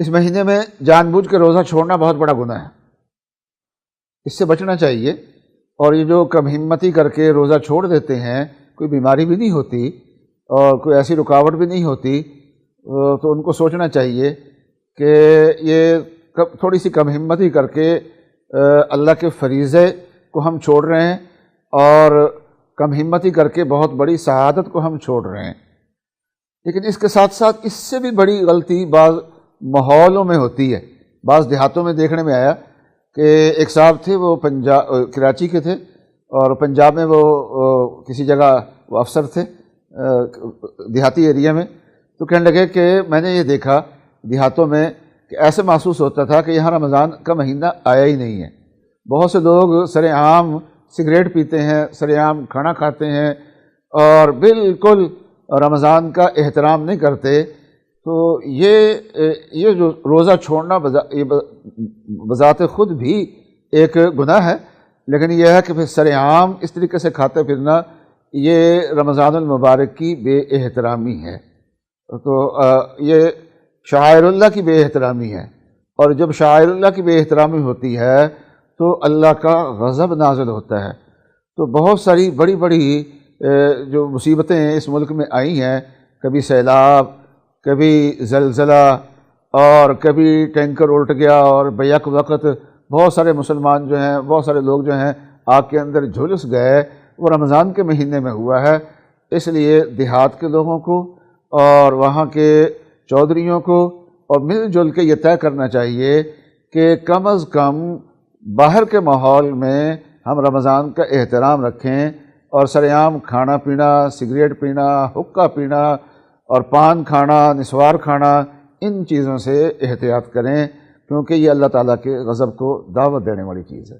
اس مہینے میں جان بوجھ کے روزہ چھوڑنا بہت بڑا گناہ ہے، اس سے بچنا چاہیے۔ اور یہ جو کم ہمتی کر کے روزہ چھوڑ دیتے ہیں، کوئی بیماری بھی نہیں ہوتی اور کوئی ایسی رکاوٹ بھی نہیں ہوتی، تو ان کو سوچنا چاہیے کہ یہ تھوڑی سی کم ہمتی کر کے اللہ کے فریضے کو ہم چھوڑ رہے ہیں، اور کم ہمتی کر کے بہت بڑی سعادت کو ہم چھوڑ رہے ہیں۔ لیکن اس کے ساتھ ساتھ اس سے بھی بڑی غلطی بعض ماحولوں میں ہوتی ہے۔ بعض دیہاتوں میں دیکھنے میں آیا کہ ایک صاحب تھے، وہ کراچی کے تھے، اور پنجاب میں وہ کسی جگہ وہ افسر تھے دیہاتی ایریا میں، تو کہنے لگے کہ میں نے یہ دیکھا دیہاتوں میں کہ ایسے محسوس ہوتا تھا کہ یہاں رمضان کا مہینہ آیا ہی نہیں ہے۔ بہت سے لوگ سر عام سگریٹ پیتے ہیں، سر عام کھانا کھاتے ہیں، اور بالکل رمضان کا احترام نہیں کرتے۔ تو یہ جو روزہ چھوڑنا بذات خود بھی ایک گناہ ہے، لیکن یہ ہے کہ پھر سر عام اس طریقے سے کھاتے پھرنا، یہ رمضان المبارک کی بے احترامی ہے۔ تو یہ شعائر اللہ کی بے احترامی ہے، اور جب شعائر اللہ کی بے احترامی ہوتی ہے تو اللہ کا غضب نازل ہوتا ہے۔ تو بہت ساری بڑی بڑی جو مصیبتیں اس ملک میں آئی ہیں، کبھی سیلاب، کبھی زلزلہ، اور کبھی ٹینکر الٹ گیا، اور بیک وقت بہت سارے مسلمان جو ہیں، بہت سارے لوگ جو ہیں آگ کے اندر جھلس گئے، وہ رمضان کے مہینے میں ہوا ہے۔ اس لیے دیہات کے لوگوں کو اور وہاں کے چودھریوں کو اور مل جل کے یہ طے کرنا چاہیے کہ کم از کم باہر کے ماحول میں ہم رمضان کا احترام رکھیں، اور سر عام کھانا پینا، سگریٹ پینا، حقہ پینا، اور پان کھانا، نسوار کھانا، ان چیزوں سے احتیاط کریں، کیونکہ یہ اللہ تعالیٰ کے غضب کو دعوت دینے والی چیز ہے۔